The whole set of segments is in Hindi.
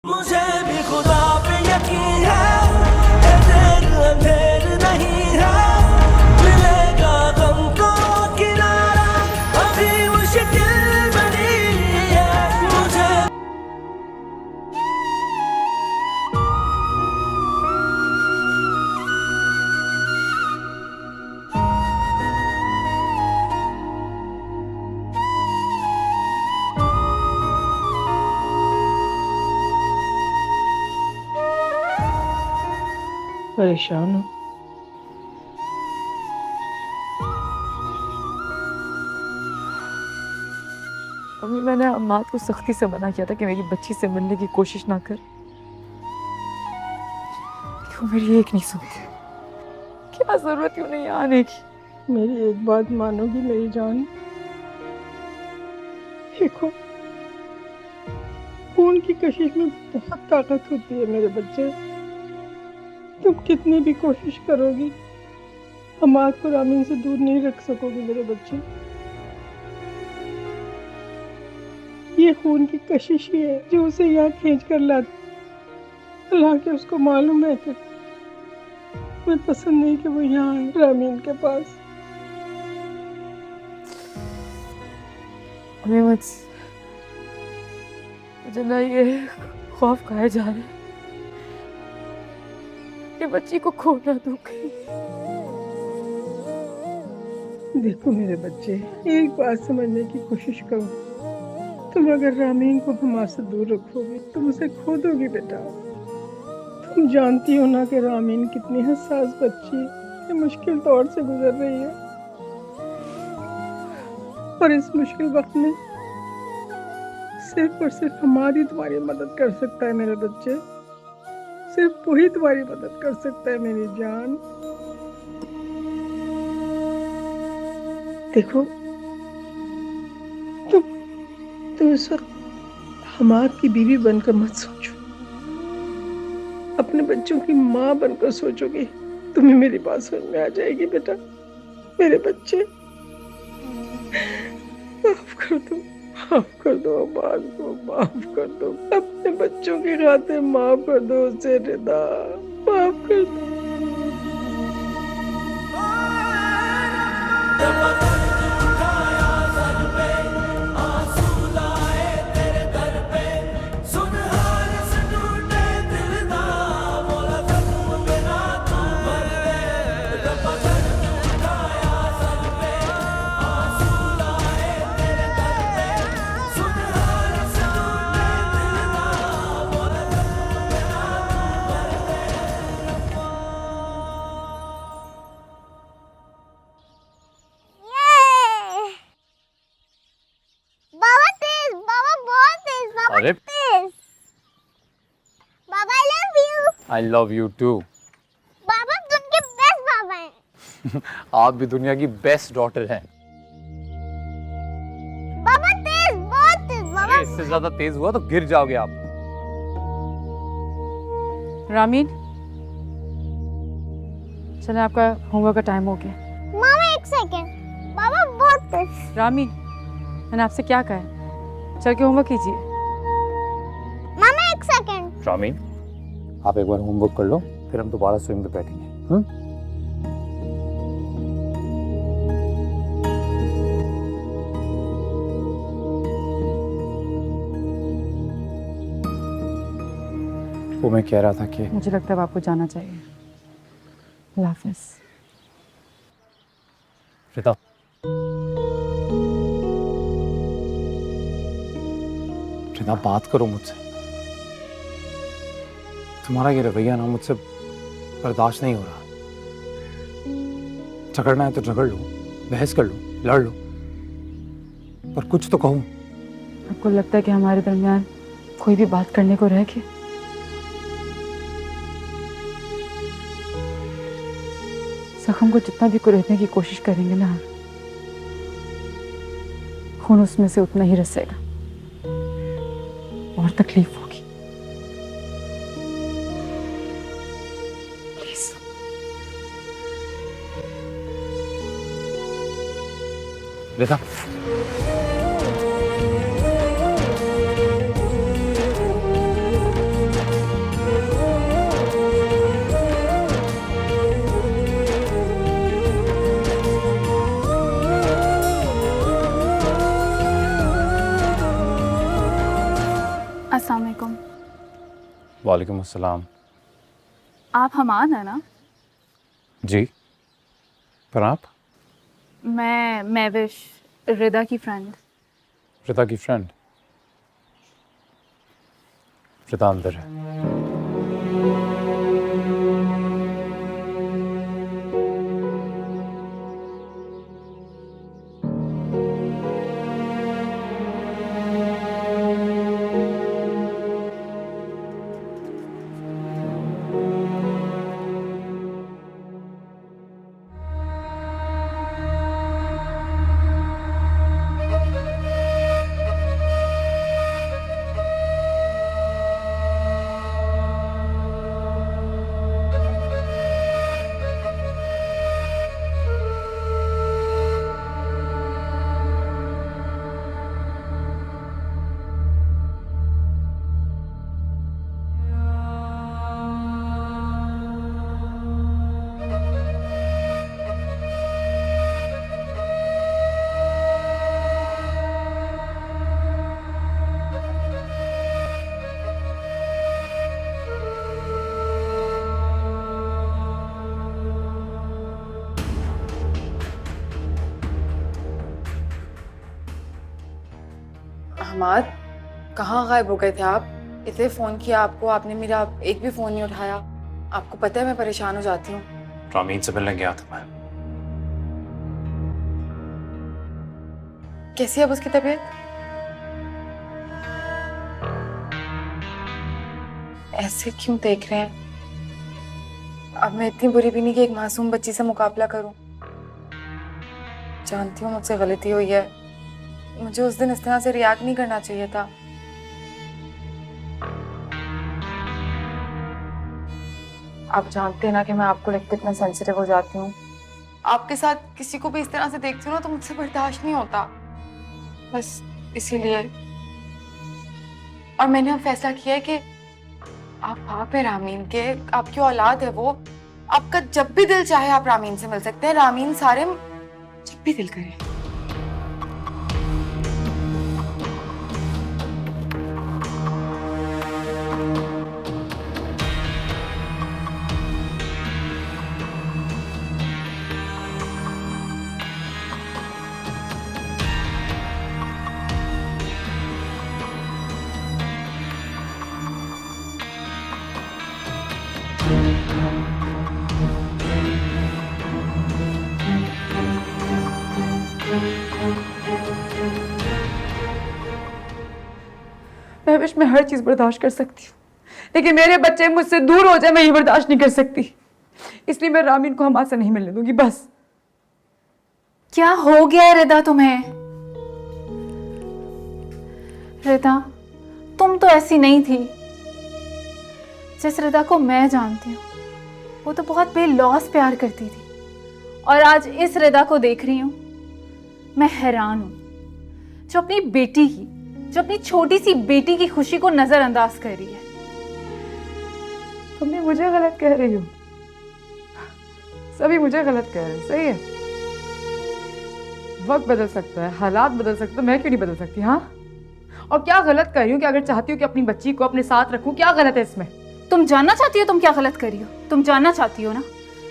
मुझे भी खुदा पे यकीन है, ये देर अंधेर नहीं है, मिलेगा गम को किनारा, अभी मुश्किल बनी है मुझे। परेशान हूँ। अम्मी, मैंने अम्माद को सख्ती से मना किया था कि मेरी बच्ची से मिलने की कोशिश ना कर। क्यों मेरी एक नहीं सुनती? क्या जरूरत क्यों नहीं आने की? मेरी एक बात मानोगी मेरी जान? देखो, खून की कशिश में बहुत ताकत होती है मेरे बच्चे। तुम कितनी भी कोशिश करोगी, अम्माद को रामीन से दूर नहीं रख सकोगी मेरे बच्चे। ये खून की कशिश ही है जो उसे यहाँ खींच कर लाती। हालांकि उसको मालूम है कि मैं पसंद नहीं कि वो यहाँ आए रामीन के पास। अम्मी, मुझे ना ये खौफ खाए जा रहा है कि बच्ची को खो ना दूं कहीं। देखो मेरे बच्चे, एक बात समझने की कोशिश करो। तुम अगर रामीन को हमारे से दूर रखोगे तुम उसे खो दोगी बेटा। तुम जानती हो ना कि रामीन कितनी हसास बच्ची है, मुश्किल दौर से गुजर रही है। और इस मुश्किल वक्त में सिर्फ और सिर्फ हमारी तुम्हारी मदद कर सकता है मेरे बच्चे। सिर्फ वही तुम्हारी मदद कर सकता है मेरी जान। देखो, तुम इस वक्त हमाद की बीवी बनकर मत सोचो, अपने बच्चों की माँ बनकर सोचोगे। तुम्हें मेरी बात समझ में आ जाएगी बेटा। मेरे बच्चे, माफ कर दो, माफ कर दो अब्बास को, माफ कर दो। अपने बच्चों की खातिर माफ कर दो उसे रिदा, माफ कर दो। अरे बाबा I love you. I love you too. बाबा तुम के बेस्ट बाबा हैं। आप भी दुनिया की बेस्ट डॉटर हैं। बाबा तेज, बहुत तेज बाबा। अरे इससे ज्यादा तेज हुआ तो गिर जाओगे आप। रामीन, चले, आपका होमवर्क का टाइम हो गया। मामा एक सेकंड, बाबा बहुत तेज। रामीन, मैंने आपसे क्या कहा है? चल के होमवर्क कीजिए। मामा एक सेकंड। रामीन, आप एक बार होमवर्क कर लो, फिर हम दोबारा स्विंग पे बैठेंगे। वो मैं कह रहा था कि मुझे लगता है अब आपको जाना चाहिए। अल्लाह हाफिज़। रिदा, रिदा बात करो मुझसे। तुम्हारा ये रवैया ना मुझसे बर्दाश्त नहीं हो रहा। झगड़ना है तो झगड़ लो, बहस कर लो, लड़ लो, पर कुछ तो कहो। आपको लगता है कि हमारे दरमियान कोई भी बात करने को रह गया? जख्म को जितना भी कुरेदने की कोशिश करेंगे ना, खून उसमें से उतना ही रसेगा और तकलीफ होगी। प्लीज। रिदा, वालेकुम अस्सलाम। आप हमान है ना? जी, पर आप? मैं महविश, रिदा की फ्रेंड। रिदा की फ्रेंड? रिदा अंदर है। हमाद, कहाँ गायब हो गए थे आप? इतने फ़ोन किया आपको, आपने मेरा एक भी फ़ोन नहीं उठाया। आपको पता है मैं परेशान हो जाती हूँ। रामीन से मिलने गया था मैं। कैसी है अब उसकी तबीयत? ऐसे क्यों देख रहे हैं? अब मैं इतनी बुरी भी नहीं कि एक मासूम बच्ची से मुकाबला करूं। जानती हूँ मुझसे गलती हुई है, मुझे उस दिन इस तरह से रिएक्ट नहीं करना चाहिए था। आप जानते हैं ना कि मैं आपको लेकर कितना सेंसिटिव हो जाती हूँ। आपके साथ किसी को भी इस तरह से देखती हूँ ना तो मुझसे बर्दाश्त नहीं होता, बस इसीलिए। और मैंने अब फैसला किया है कि आप बाप है रामीन के, आपकी औलाद है वो। आपका जब भी दिल चाहे आप रामीन से मिल सकते हैं। रामीन सारे जब भी दिल करे। महविश, मैं हर चीज बर्दाश्त कर सकती हूँ, लेकिन मेरे बच्चे मुझसे दूर हो जाए मैं ये बर्दाश्त नहीं कर सकती। इसलिए मैं रामीन को हमारे से नहीं मिलने दूंगी, बस। क्या हो गया है रिदा तुम्हें? रिदा, तुम तो ऐसी नहीं थी। जिस रिदा को मैं जानती हूँ वो तो बहुत बेलौस प्यार करती थी, और आज इस रिदा को देख रही हूँ मैं हैरान हूँ, जो अपनी बेटी की, जो अपनी छोटी सी बेटी की खुशी को नजरअंदाज कर रही है। तुम भी मुझे गलत कह रही हो, सभी मुझे गलत कह रहे हैं, सही है। वक्त बदल सकता है, हालात बदल सकते हैं, मैं क्यों नहीं बदल सकती? हाँ, और क्या गलत कर रही हूँ कि अगर चाहती हूँ कि अपनी बच्ची को अपने साथ रखूं, क्या गलत है इसमें? तुम जानना चाहती हो तुम क्या गलत करी हो? तुम जानना चाहती हो ना?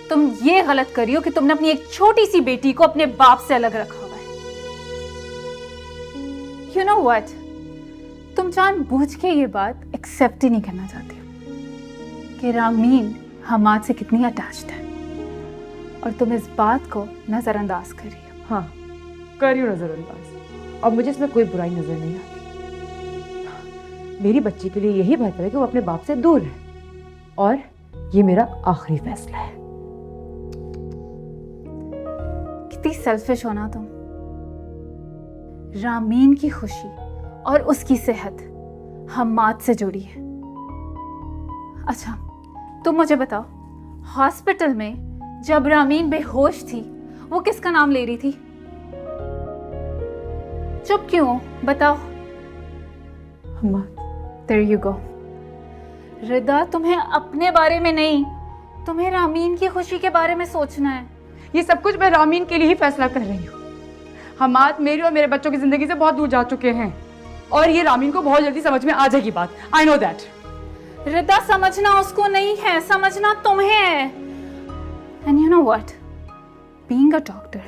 तुम ये गलत करी हो कि तुमने अपनी एक छोटी सी बेटी को अपने बाप से अलग रखा हुआ है। You know what? तुम जानबूझ के ये बात एक्सेप्ट ही नहीं करना चाहती हो कि रामीन हमाद से कितनी अटैच्ड है, और तुम इस बात को नजरअंदाज कर रही हो। हाँ, कर रही हूँ नजरअंदाज, और मुझे इसमें कोई बुराई नजर नहीं आती। मेरी बच्ची के लिए यही बेहतर है कि वो अपने बाप से दूर रहे, और ये मेरा आखिरी फैसला है। कितनी सेल्फिश हो ना तुम। रामीन की खुशी और उसकी सेहत हमाद से जुड़ी है। अच्छा, तुम मुझे बताओ, हॉस्पिटल में जब रामीन बेहोश थी वो किसका नाम ले रही थी? चुप क्यों? बताओ। हमाद। There you go. रिदा, तुम्हें अपने बारे में नहीं, तुम्हें रामीन की खुशी के बारे में सोचना है। ये सब कुछ मैं रामीन के लिए ही फैसला कर रही हूँ। हमाद मेरी और मेरे बच्चों की जिंदगी से बहुत दूर जा चुके हैं, और ये रामीन को बहुत जल्दी समझ में आ जाएगी बात। I know that. रिदा समझना उसको नहीं है, समझना तुम्हें है। And you know what, being a doctor,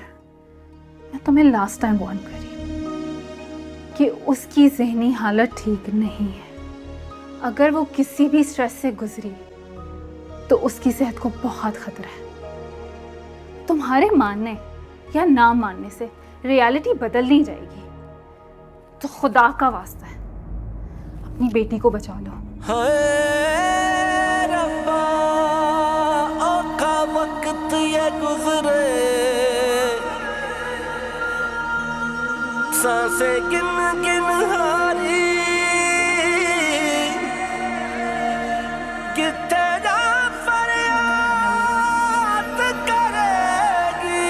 मैं तुम्हें लास्ट टाइम वार्न करी कि उसकी ज़हनी हालत ठीक नहीं है। अगर वो किसी भी स्ट्रेस से गुजरी तो उसकी सेहत को बहुत खतरा है। तुम्हारे मानने या ना मानने से रियलिटी बदल नहीं जाएगी। तो खुदा का वास्ता है, अपनी बेटी को बचा लो। हाय रब्बा, औखा वक्त ये गुजरे, सांसें गिन गिन हारी, कित्थे जा फरियाद करेगी,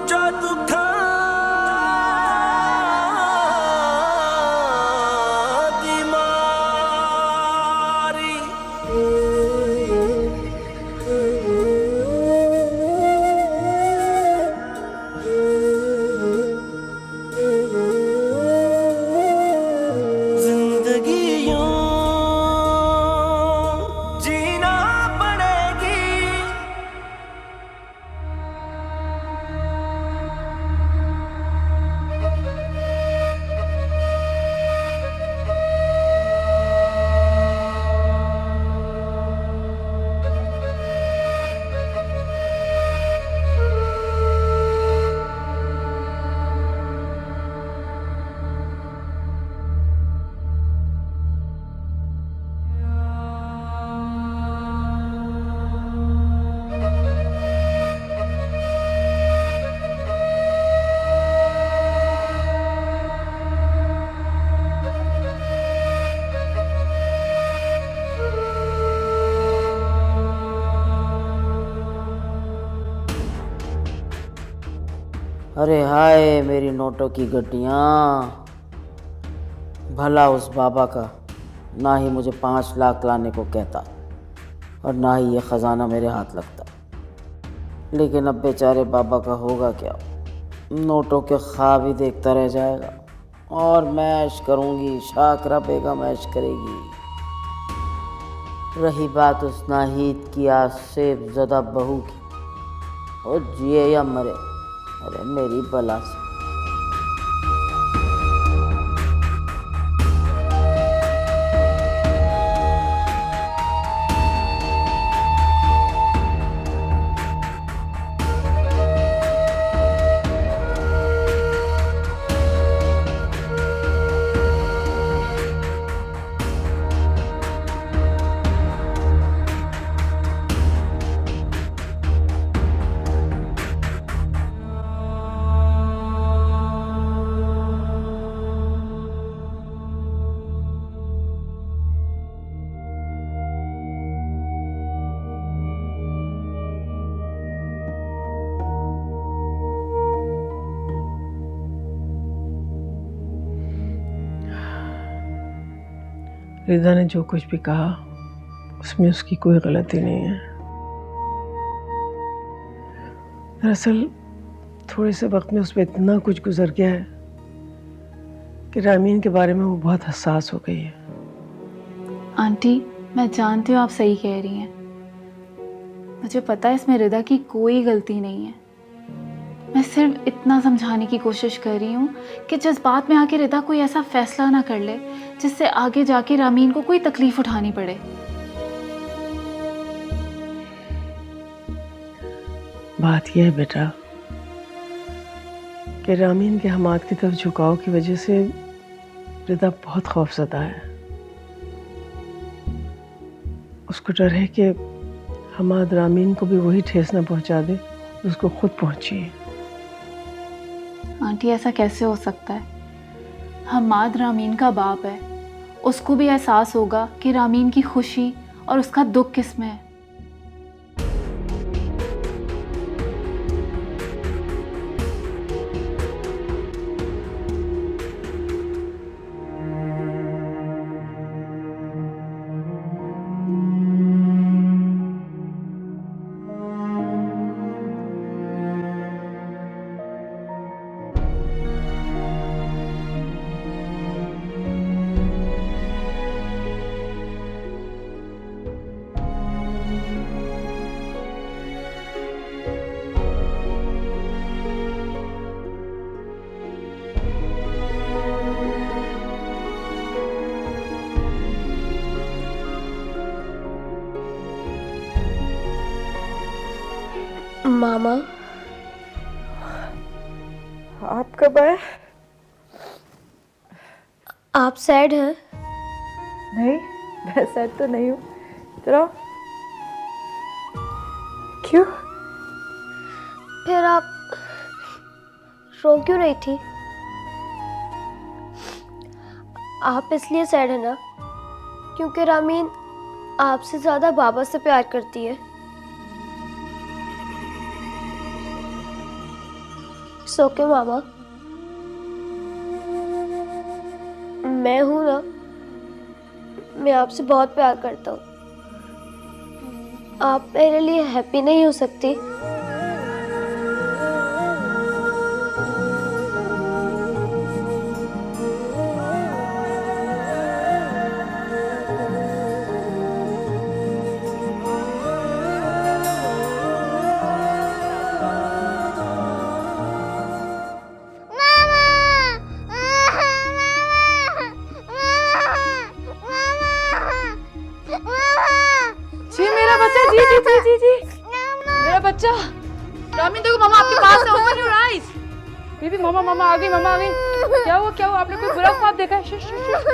जो दुखा दी मारी। जिंदगी यूं जीना पड़ेगी। अरे हाय मेरी नोटों की गड्डियाँ। भला उस बाबा का ना ही मुझे 5 लाख लाने को कहता और ना ही ये ख़जाना मेरे हाथ लगता। लेकिन अब बेचारे बाबा का होगा क्या, नोटों के ख्वाब ही देखता रह जाएगा और मैश करूँगी, शाकरा बेगम मैश करेगी। रही बात उस नाहीद की आसेब ज़दा बहू की, वो जिए या मरे, अरे मेरी बला से। रिदा ने जो कुछ भी कहा उसमें उसकी कोई गलती नहीं है। दरअसल थोड़े से वक्त में उस पर इतना कुछ गुजर गया है कि रामीन के बारे में वो बहुत हसास हो गई है। आंटी, मैं जानती हूँ आप सही कह रही हैं। मुझे पता है इसमें रिदा की कोई गलती नहीं है। मैं सिर्फ इतना समझाने की कोशिश कर रही हूँ कि जज्बात में आके रिदा कोई ऐसा फैसला ना कर ले जिससे आगे जाके रामीन को कोई तकलीफ उठानी पड़े। बात यह है बेटा कि रामीन के हमाद की तरफ झुकाव की वजह से रिदा बहुत खौफज़दा है। उसको डर है कि हमाद रामीन को भी वही ठेस न पहुंचा दे उसको खुद पहुंची है। आंटी, ऐसा कैसे हो सकता है? हमाद रामीन का बाप है, उसको भी एहसास होगा कि रामीन की खुशी और उसका दुख किस में है। मामा आप कब आए? आप सैड हैं? नहीं, मैं सैड तो नहीं हूँ। चलो। क्यों? फिर आप रो क्यों रही थी? आप इसलिए सैड है ना क्योंकि रामीन आपसे ज्यादा बाबा से प्यार करती है। सो के मामा, मैं हूं ना, मैं आपसे बहुत प्यार करता हूँ। आप मेरे लिए हैप्पी नहीं हो सकती? जी मेरा बच्चा, जी जी जी जी जी मेरा बच्चा। रामीन देखो, मामा आपके पास है। Open your eyes baby. मामा मामा आ गई, मामा आ गई। क्या हुआ, क्या हुआ? आपने कोई बुरा ख्वाब देखा है? Shush, shush, shush.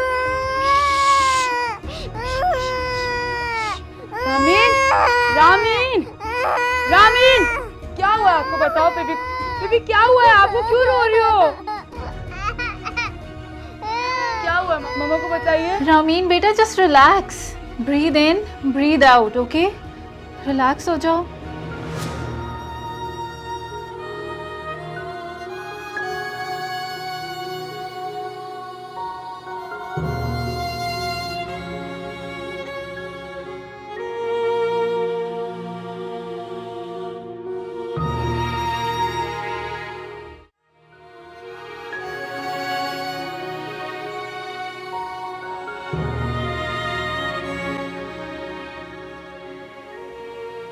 Ramin, Ramin, Ramin, क्या हुआ आपको? बताओ बेबी, बेबी क्या हुआ है आपको? क्यों रो रही हो? क्या हुआ? मामा को बताइए। रामीन बेटा, just relax, breathe in breathe out, okay? Relax हो जाओ।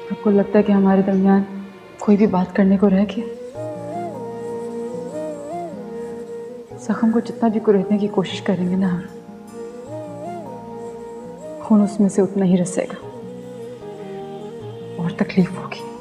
आपको लगता है कि हमारे दरमियान कोई भी बात करने को रह गया? जख्म को जितना भी कुरेदने की कोशिश करेंगे ना हम, खून उसमें से उतना ही रसेगा और तकलीफ होगी।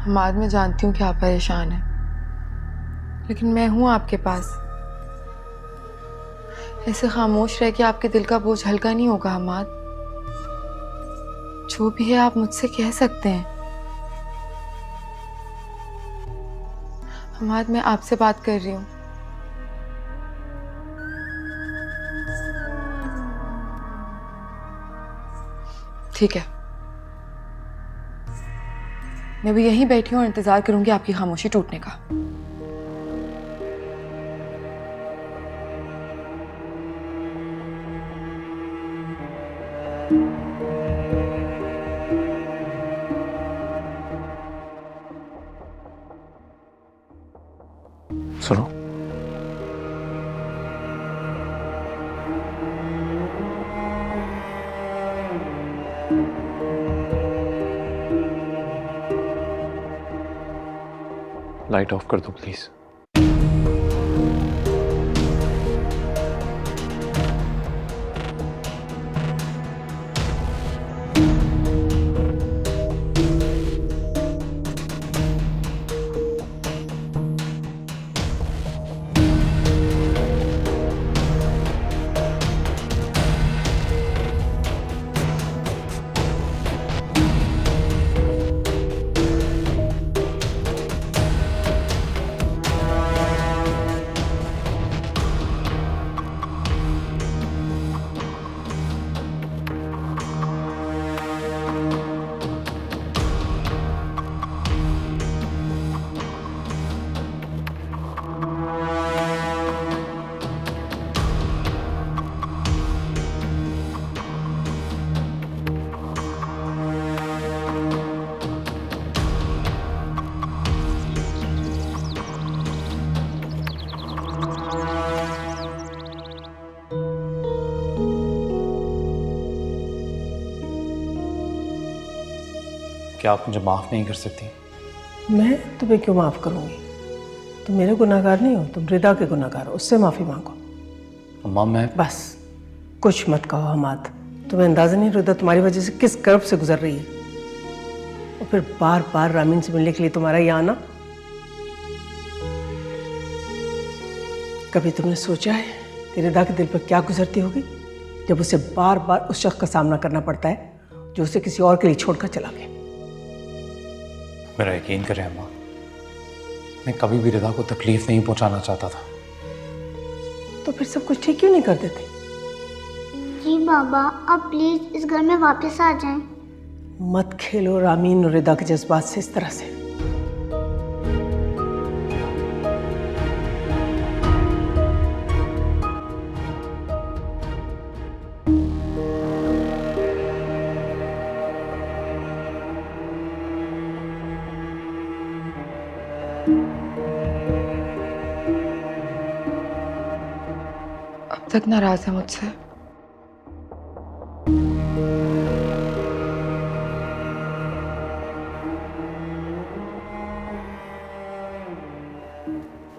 हमाद, मैं जानती हूँ कि आप परेशान हैं, लेकिन मैं हूँ आपके पास। ऐसे खामोश रह के आपके दिल का बोझ हल्का नहीं होगा हमाद। जो भी है आप मुझसे कह सकते हैं। हमाद, मैं आपसे बात कर रही हूँ। ठीक है, मैं भी यहीं बैठी हूँ और इंतजार करूंगी आपकी खामोशी टूटने का। सुनो, लाइट ऑफ कर दो प्लीज। क्या आप मुझे माफ़ नहीं कर सकती? मैं तुम्हें क्यों माफ़ करूँगी? तुम मेरे गुनाहगार नहीं हो, तुम रिदा के गुनाहगार हो, उससे माफ़ी मांगो। अम्मा मैं बस कुछ मत कहो हमाद। तुम्हें अंदाज़ा नहीं रिदा तुम्हारी वजह से किस कर्ब से गुजर रही है, और फिर बार बार रामीन से मिलने के लिए तुम्हारा यहाँ आना। कभी तुमने सोचा है कि रिदा के दिल पर क्या गुजरती होगी जब उसे बार बार उस शख्स का सामना करना पड़ता है जो उसे किसी और के लिए छोड़कर चला गया? मेरा यकीन करें अम्मा, मैं कभी भी रिदा को तकलीफ नहीं पहुंचाना चाहता था। तो फिर सब कुछ ठीक क्यों नहीं कर देते? जी बाबा, आप प्लीज इस घर में वापस आ जाएं। मत खेलो रामीन और रिदा के जज्बात से इस तरह से। अब तक नाराज है मुझसे।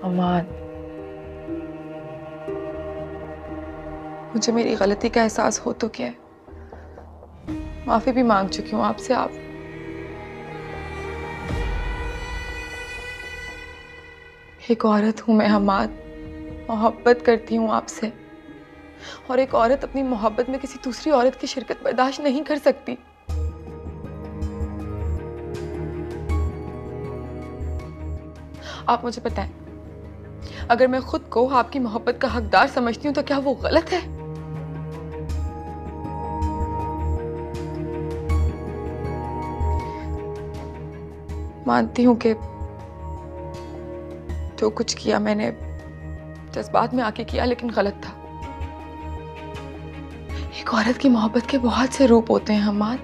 अमान, मुझे मेरी गलती का एहसास हो तो क्या है, माफी भी मांग चुकी हूँ आपसे। आप एक औरत हूं मैं हमाद, मोहब्बत करती हूँ आपसे, और एक औरत अपनी मोहब्बत में किसी दूसरी औरत की शिरकत बर्दाश्त नहीं कर सकती। आप मुझे बताएं, अगर मैं खुद को आपकी मोहब्बत का हकदार समझती हूँ तो क्या वो गलत है? मानती हूं कि जो कुछ किया मैंने जज्बात में आके किया, लेकिन गलत था। एक औरत की मोहब्बत के बहुत से रूप होते हैं हमाद।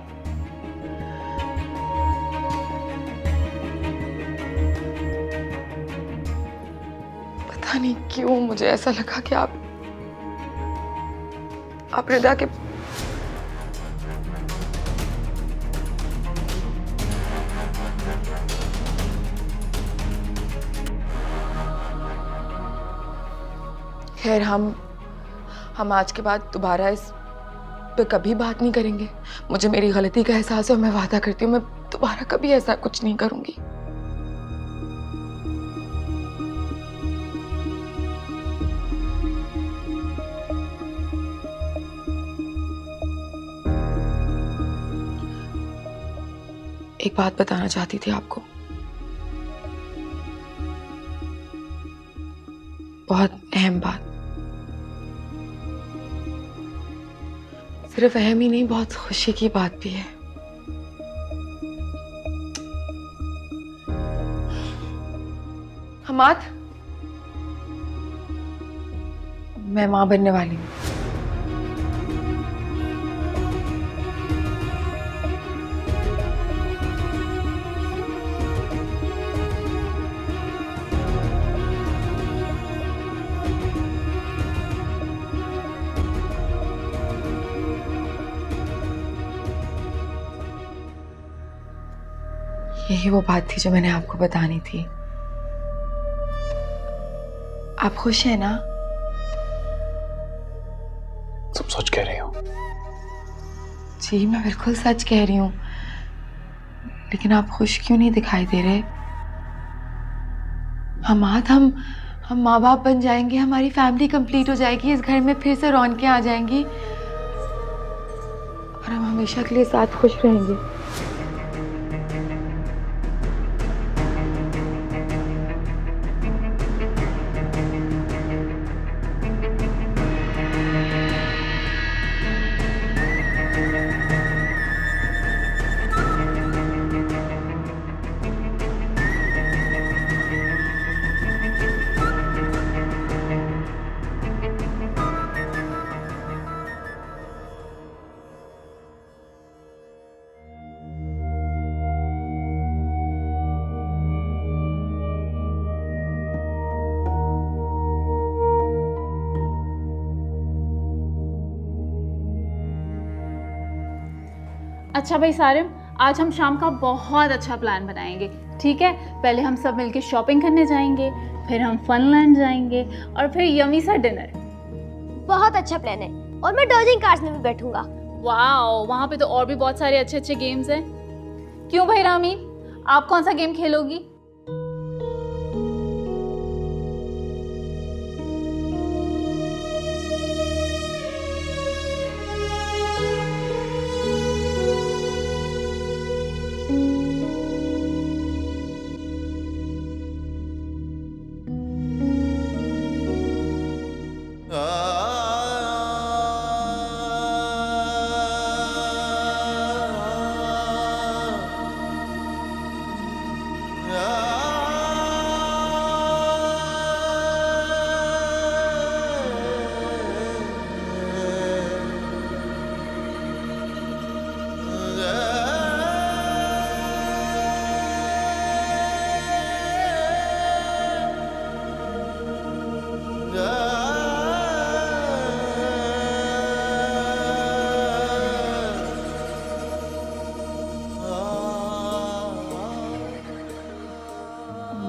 पता नहीं क्यों मुझे ऐसा लगा कि आप रिदा के खैर, हम आज के बाद दोबारा इस पे कभी बात नहीं करेंगे। मुझे मेरी गलती का एहसास है और मैं वादा करती हूँ मैं दोबारा कभी ऐसा कुछ नहीं करूंगी। एक बात बताना चाहती थी आपको, बहुत अहम बात। सिर्फ अहम ही नहीं, बहुत खुशी की बात भी है। हमाद, मैं मां बनने वाली हूँ। यही वो बात थी जो मैंने आपको बतानी थी। आप खुश हैं ना? तुम सच कह रही हो? जी, मैं बिल्कुल सच कह रही हूँ। लेकिन आप खुश क्यों नहीं दिखाई दे रहे? हमाद, हम माँ बाप बन जाएंगे, हमारी फैमिली कंप्लीट हो जाएगी, इस घर में फिर से रौनकें आ जाएंगी और हम हमेशा के लिए साथ खुश रहेंगे। अच्छा भाई सारिम, आज हम शाम का बहुत अच्छा प्लान बनाएंगे, ठीक है? पहले हम सब मिलके शॉपिंग करने जाएंगे, फिर हम फनलैंड जाएंगे और फिर यमी सा डिनर। बहुत अच्छा प्लान है, और मैं डॉजिंग कार्स में भी बैठूंगा। वाओ, वहाँ पे तो और भी बहुत सारे अच्छे अच्छे गेम्स हैं। क्यों भाई रामीन, आप कौन सा गेम खेलोगी?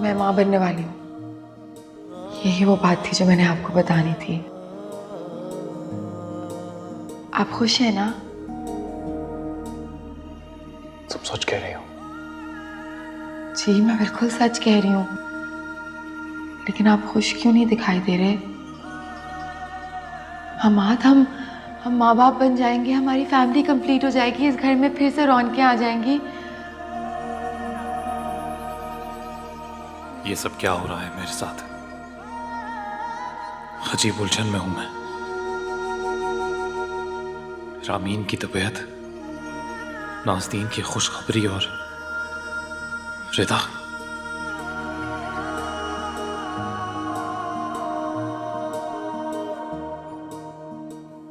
मैं माँ बनने वाली हूँ। यही वो बात थी जो मैंने आपको बतानी थी। आप खुश हैं ना? सब सोच कह रही हो। जी मैं बिल्कुल सच कह रही हूँ, लेकिन आप खुश क्यों नहीं दिखाई दे रहे? हम माँ बाप बन जाएंगे, हमारी फैमिली कंप्लीट हो जाएगी, इस घर में फिर से रौनकें आ जाएंगी। ये सब क्या हो रहा है मेरे साथ? अजीब उलझन में हूं मैं। रामीन की तबीयत, नाज़नीन की खुशखबरी और रिदा।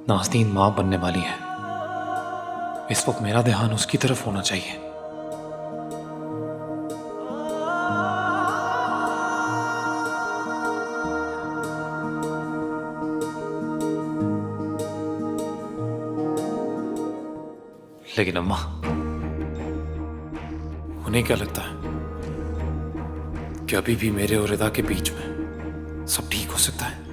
नाज़नीन मां बनने वाली है। इस वक्त मेरा ध्यान उसकी तरफ होना चाहिए। लेकिन अम्मा, उन्हें क्या लगता है कि अभी भी मेरे और रिदा के बीच में सब ठीक हो सकता है?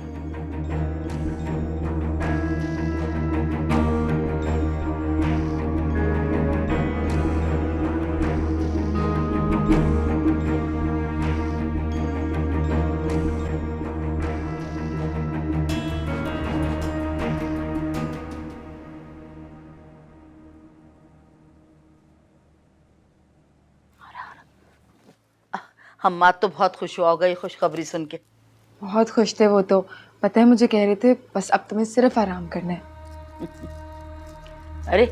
अम्मा तो बहुत खुश हो गई खुशखबरी सुन के। बहुत खुश थे वो तो, पता है मुझे कह रहे थे बस अब तुम्हें सिर्फ आराम करना है। अरे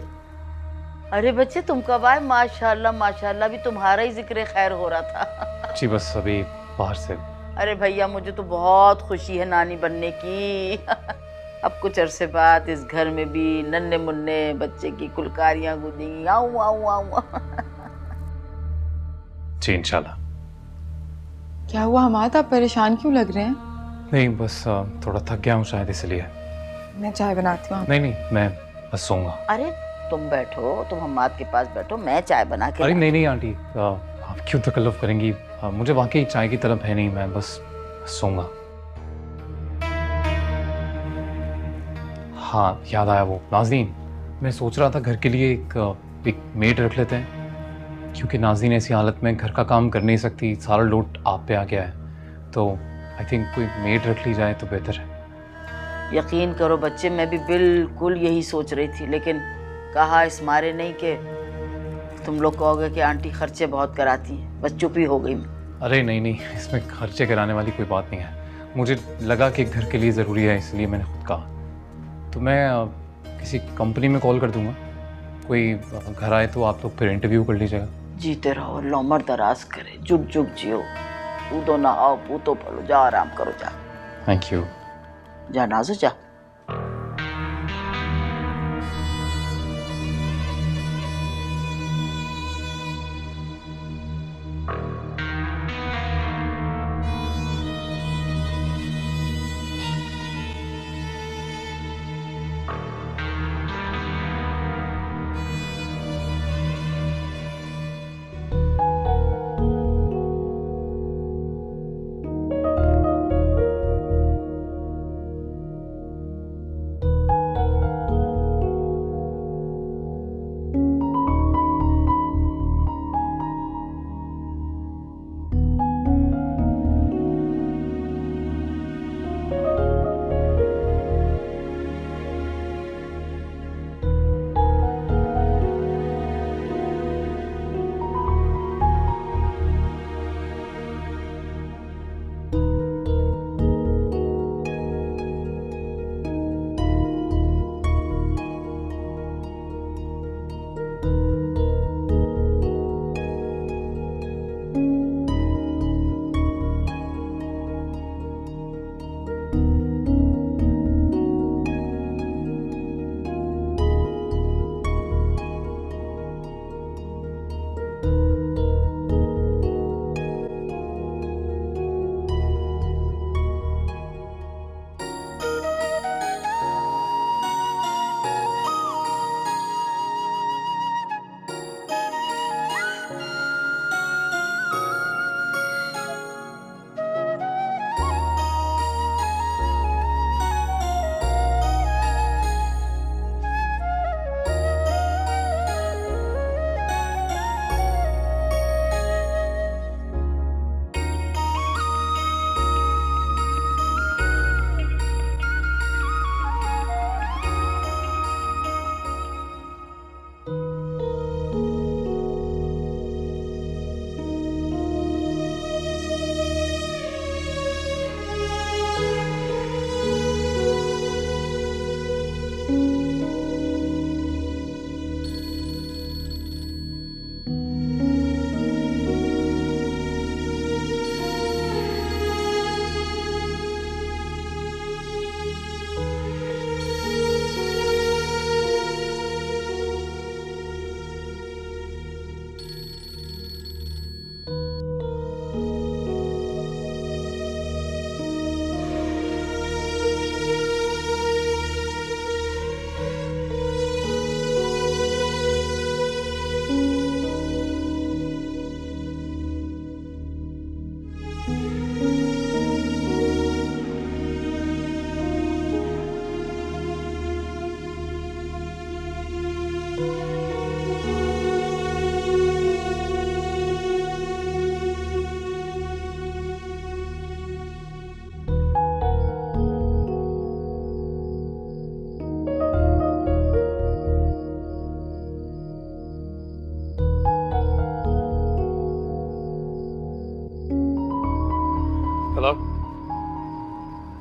अरे बच्चे तुम कब आए? माशाल्लाह माशाल्लाह, भी तुम्हारा ही जिक्र खैर हो रहा था। जी बस अभी बाहर से। अरे भैया मुझे तो बहुत खुशी है नानी बनने की। अब कुछ अरसे बाद इस घर में भी नन्हे मुन्ने बच्चे की कुलकारियां गूंजेंगी। आऊं आऊं आऊं। जी इंशाल्लाह। क्या हुआ हमारा, आप परेशान क्यों लग रहे हैं? नहीं बस थोड़ा थक गया हूँ शायद इसलिए। मैं चाय बनाती हूँ। नहीं मैं बस सोऊंगा। अरे तुम बैठो, तुम हम्माद के पास बैठो, मैं चाय बना के। अरे नहीं आंटी, आप क्यों तकल्लुफ करेंगी? मुझे वाकई चाय की तरफ है नहीं, मैं बस सोऊंगा। हाँ याद आया, वो नाज़नीन, मैं सोच रहा था घर के लिए एक मेड रख लेते हैं, क्योंकि नाज़नीन ऐसी हालत में घर का काम कर नहीं सकती, सारा लोड आप पे आ गया है, तो आई थिंक कोई मेड रख ली जाए तो बेहतर है। यकीन करो बच्चे, मैं भी बिल्कुल यही सोच रही थी, लेकिन कहा इस मारे नहीं कि तुम लोग कहोगे कि आंटी खर्चे बहुत कराती हैं, बस चुप ही हो गई मैं। अरे नहीं, इसमें खर्चे कराने वाली कोई बात नहीं है। मुझे लगा कि घर के लिए ज़रूरी है, इसलिए मैंने खुद कहा। तो मैं किसी कंपनी में कॉल कर दूंगा, कोई घर आए तो आप लोग फिर इंटरव्यू कर लीजिएगा। जीते रहो, अल्लाह उम्र दराज करे, जुग जुग जियो, कूदो ना आओ, पूतो पलो, जा आराम करो, जा। Thank you. जा नाजू जा।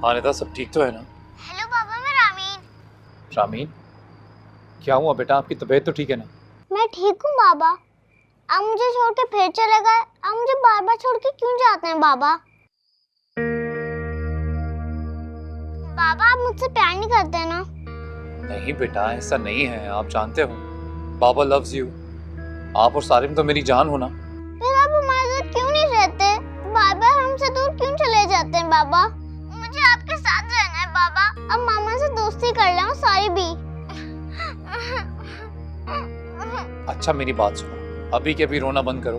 हाँ निदा, सब ठीक तो है ना? हेलो बाबा, मैं रामीन। रामीन, क्या हुआ बेटा? आपकी तबीयत तो ठीक है ना? मैं ठीक हूँ बाबा। आप मुझे छोड़ के फिर चले गए। आप मुझे बार बार छोड़ के क्यों जाते हैं बाबा? बाबा आप मुझसे प्यार नहीं करते ना? नहीं बेटा, ऐसा नहीं है। आप जानते हो बाबा लव्स यू। आप और सारिम तो मेरी जान हो ना। फिर आप हमारे साथ क्यों नहीं रहते? बार बार हमसे दूर क्यों चले जाते हैं बाबा? मुझे आपके साथ रहना है बाबा। अब मामा से दोस्ती कर लो, सारी भी। अच्छा मेरी बात सुनो, अभी के अभी रोना बंद करो।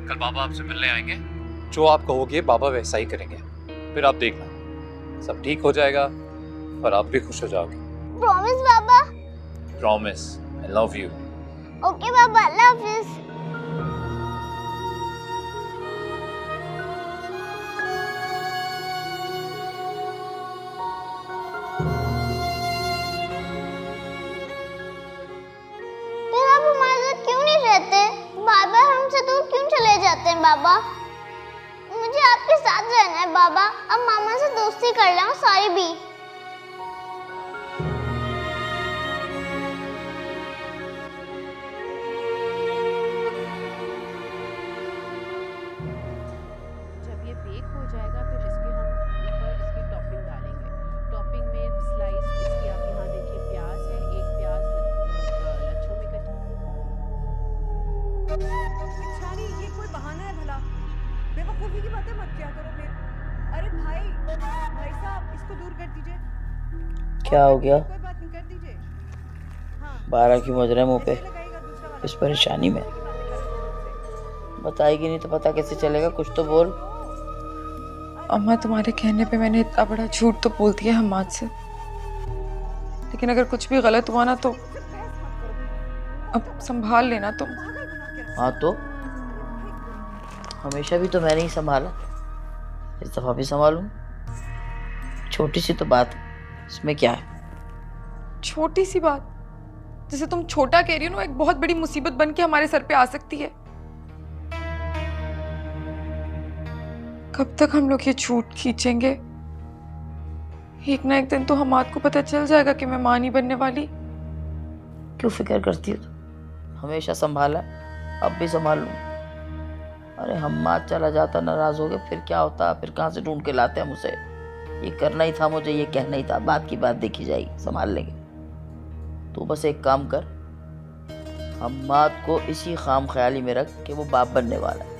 कल बाबा आपसे मिलने आएंगे, जो आप कहोगे बाबा वैसा ही करेंगे। फिर आप देखना सब ठीक हो जाएगा और आप भी खुश हो जाओगे। Promise Baba? Promise. I love you. Okay Baba, love you. फिर आप हमारे साथ क्यों नहीं रहते? बार बार हमसे दूर क्यों चले जाते हैं बाबा? मुझे आपके साथ रहना है बाबा। अब मामा से दोस्ती कर लो, सारी भी। जब ये बेक हो जाएगा फिर इसके हम ऊपर इसकी टॉपिंग डालेंगे। टॉपिंग में स्लाइस इसकी आप यहाँ देखिए, प्याज है, एक प्याज लच्छों में कटी। पिछाड़ी, ये कोई बहाना है भला? बेवकूफ़ी की बातें मत किया करो फिर। अरे भाई साहब, इसको दूर कर दीजिए। क्या हो गया? कोई बात नहीं, कर दीजिए। हाँ, 12 क्यों बज रहे हैं मुंह पे? लगाएगा दूसरा वाला। इस परेशानी में बताएगी नहीं तो पता कैसे चलेगा? कुछ तो बोल। अम्मा, तुम्हारे कहने पे मैंने इतना बड़ा झूठ तो बोल दिया हम्माद से, लेकिन अगर कुछ भी गलत हुआ ना तो अब संभाल लेना तुम। हाँ तो हमेशा भी तो मैंने ही संभाला, इस दफा भी संभालूं। छोटी सी तो बात, इसमें क्या है? छोटी सी बात? जैसे तुम छोटा कह रही हो ना, एक बहुत बड़ी मुसीबत बन के हमारे सर पे आ सकती है। कब तक हम लोग ये झूठ खींचेंगे? एक ना एक दिन तो हमाद को पता चल जाएगा कि मैं मां नहीं बनने वाली। क्यों फिक्र करती हो? हमेशा संभाला, अब भी संभाल लूं। अरे हम्माद चला जाता, नाराज हो गए, फिर क्या होता? फिर कहाँ से ढूंढ के लाते हम उसे? ये करना ही था मुझे, ये कहना ही था। बात की बात देखी जाएगी, संभाल लेंगे। तू बस एक काम कर, हम्माद को इसी खाम ख्याली में रख कि वो बाप बनने वाला है।